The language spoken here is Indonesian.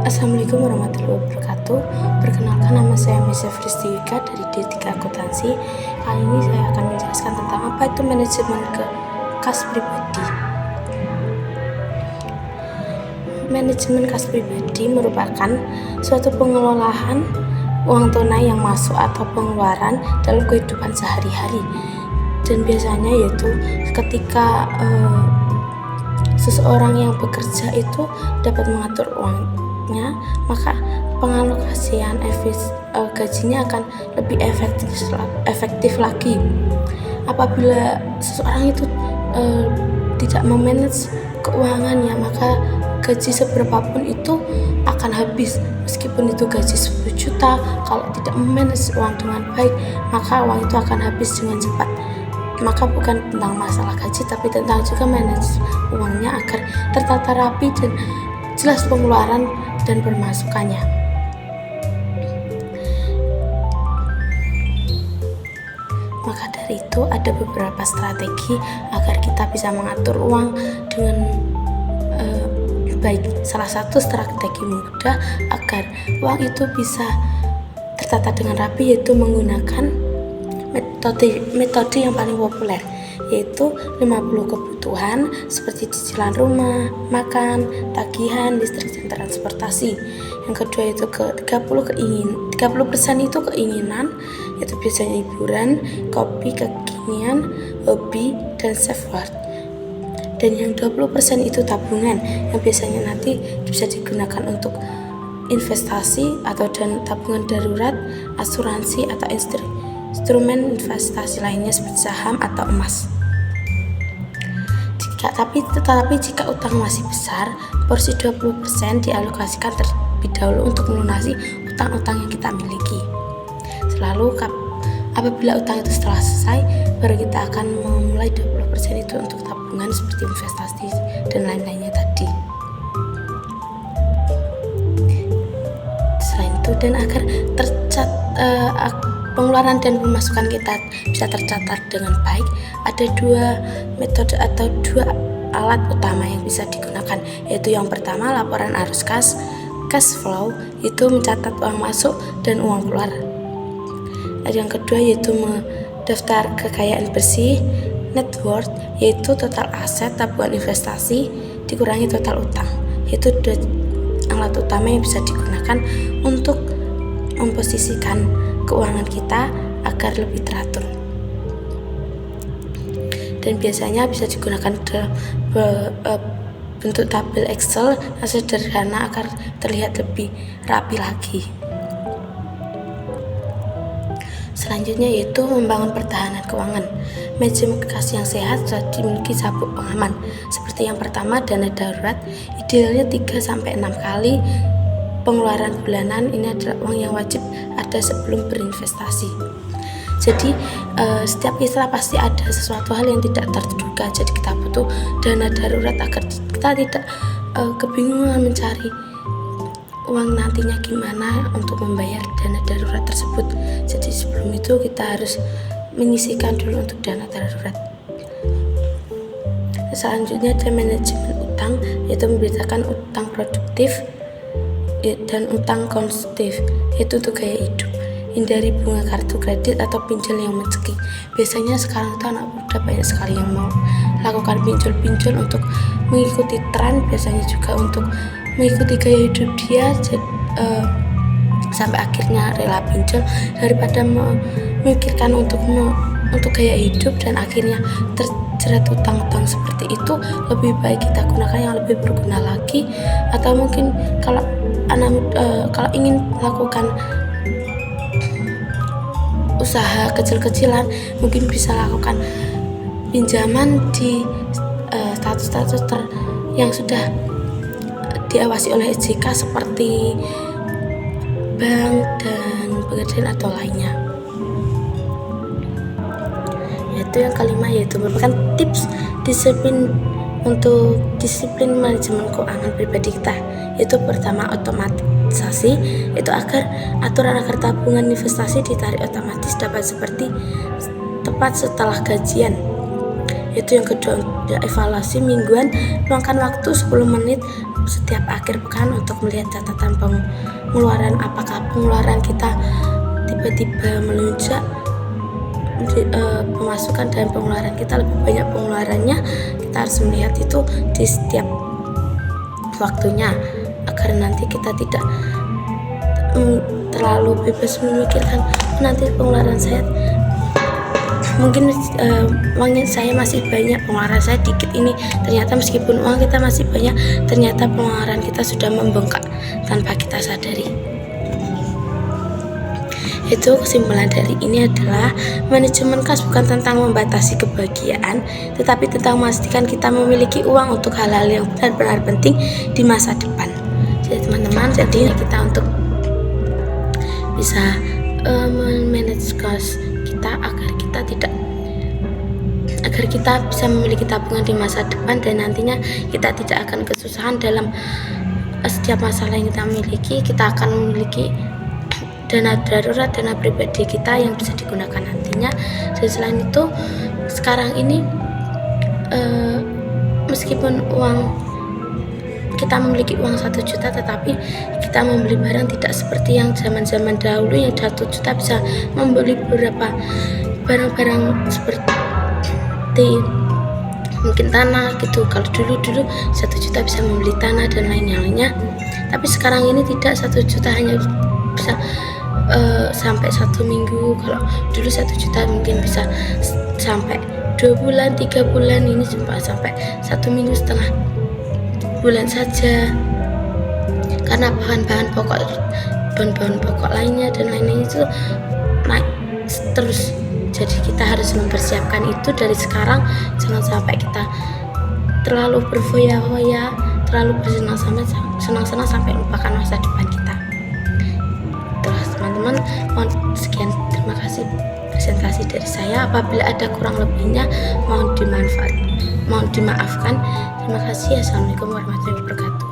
Assalamualaikum warahmatullahi wabarakatuh. Perkenalkan, nama saya Misha Fristika dari D3 Akuntansi. Kali ini saya akan menjelaskan tentang apa itu manajemen kas pribadi. Manajemen kas pribadi merupakan suatu pengelolaan uang tunai yang masuk atau pengeluaran dalam kehidupan sehari-hari, dan biasanya yaitu ketika seseorang yang bekerja itu dapat mengatur uangnya, maka pengalokasian gajinya akan lebih efektif lagi. Apabila seseorang itu tidak memanage keuangannya, maka gaji seberapapun itu akan habis. Meskipun itu gaji 10 juta, kalau tidak memanage uang dengan baik, maka uang itu akan habis dengan cepat. Maka bukan tentang masalah gaji, tapi tentang juga manage uangnya agar tertata rapi dan jelas pengeluaran dan pemasukannya. Maka dari itu ada beberapa strategi agar kita bisa mengatur uang dengan baik. Salah satu strategi mudah agar uang itu bisa tertata dengan rapi yaitu menggunakan metode yang paling populer, yaitu 50 kebutuhan seperti cicilan rumah, makan, tagihan, listrik, dan transportasi. Yang kedua itu 30% itu keinginan, yaitu biasanya hiburan, kopi, kekinian, hobi, dan self worth. Dan yang 20% itu tabungan, yang biasanya nanti bisa digunakan untuk investasi atau tabungan darurat, asuransi atau instrumen investasi lainnya seperti saham atau emas. Tetapi jika utang masih besar, porsi 20% dialokasikan terlebih dahulu untuk melunasi utang-utang yang kita miliki. Selalu apabila utang itu setelah selesai, baru kita akan memulai 20% itu untuk tabungan seperti investasi dan lain-lainnya tadi. Selain itu, dan agar pengeluaran dan pemasukan kita bisa tercatat dengan baik, ada dua metode atau dua alat utama yang bisa digunakan, yaitu yang pertama laporan arus cash flow, itu mencatat uang masuk dan uang keluar. Yang kedua yaitu daftar kekayaan bersih, net worth, yaitu total aset, tabungan investasi dikurangi total utang. Itu dua alat utama yang bisa digunakan untuk memposisikan keuangan kita agar lebih teratur, dan biasanya bisa digunakan dalam bentuk tabel Excel yang sederhana agar terlihat lebih rapi lagi. Selanjutnya yaitu membangun pertahanan keuangan. Manajemen kas yang sehat sudah dimiliki sabuk pengaman. Seperti yang pertama, dana darurat, idealnya 3-6 kali pengeluaran bulanan. Ini adalah uang yang wajib ada sebelum berinvestasi. Jadi setiap kita pasti ada sesuatu hal yang tidak terduga, jadi kita butuh dana darurat agar kita tidak kebingungan mencari uang nantinya gimana untuk membayar dana darurat tersebut. Jadi sebelum itu kita harus menyisihkan dulu untuk dana darurat. Selanjutnya ada manajemen utang, yaitu membedakan utang produktif dan utang konsumtif, yaitu untuk gaya hidup. Hindari bunga kartu kredit atau pinjol yang mencekik. Biasanya sekarang itu anak muda banyak sekali yang mau lakukan pinjol untuk mengikuti tren, biasanya juga untuk mengikuti gaya hidup dia, sampai akhirnya rela pinjol daripada memikirkan untuk gaya hidup dan akhirnya terjerat utang-utang seperti itu. Lebih baik kita gunakan yang lebih berguna lagi, atau mungkin kalau ingin melakukan usaha kecil-kecilan, mungkin bisa lakukan pinjaman di status-status yang sudah diawasi oleh OJK seperti bank dan pegadaian atau lainnya. Yaitu yang kelima, yaitu merupakan tips disiplin manajemen keuangan pribadi kita. Yaitu pertama, otomatisasi, yaitu aturan agar tabungan investasi ditarik otomatis dapat seperti tepat setelah gajian. Itu yang kedua, evaluasi mingguan, luangkan waktu 10 menit setiap akhir pekan untuk melihat catatan pengeluaran, apakah pengeluaran kita tiba-tiba melonjak, pemasukan dan pengeluaran kita lebih banyak pengeluarannya. Kita harus melihat itu di setiap waktunya agar nanti kita tidak terlalu bebas memikirkan nanti pengeluaran saya mungkin uangnya saya masih banyak, pengeluaran saya dikit ini. Ternyata meskipun uang kita masih banyak, ternyata pengeluaran kita sudah membengkak tanpa kita sadari. Itu kesimpulan dari ini adalah manajemen kas bukan tentang membatasi kebahagiaan, tetapi tentang memastikan kita memiliki uang untuk hal-hal yang benar-benar penting di masa depan. Jadi teman-teman, jadi kita untuk bisa manage kas kita agar kita bisa memiliki tabungan di masa depan, dan nantinya kita tidak akan kesusahan dalam setiap masalah yang kita miliki. Kita akan memiliki dana darurat, dana pribadi kita yang bisa digunakan nantinya. Dan selain itu, sekarang ini meskipun kita memiliki uang 1 juta, tetapi kita membeli barang tidak seperti yang zaman-zaman dahulu yang 1 juta bisa membeli beberapa barang-barang seperti mungkin tanah gitu. Kalau dulu 1 juta bisa membeli tanah dan lain-lainnya, tapi sekarang ini tidak. 1 juta hanya bisa sampai 1 minggu. Kalau dulu 1 juta mungkin bisa sampai 2 bulan, 3 bulan, ini sampai 1 minggu setengah bulan saja, karena bahan-bahan pokok lainnya dan lainnya itu naik terus. Jadi kita harus mempersiapkan itu dari sekarang, jangan sampai kita terlalu berfoya-foya, terlalu bersenang-senang sampai lupakan masa depan kita. Terus teman-teman, mohon sekian, terima kasih presentasi dari saya. Apabila ada kurang lebihnya mohon dimaafkan. Terima kasih. Assalamualaikum warahmatullahi wabarakatuh.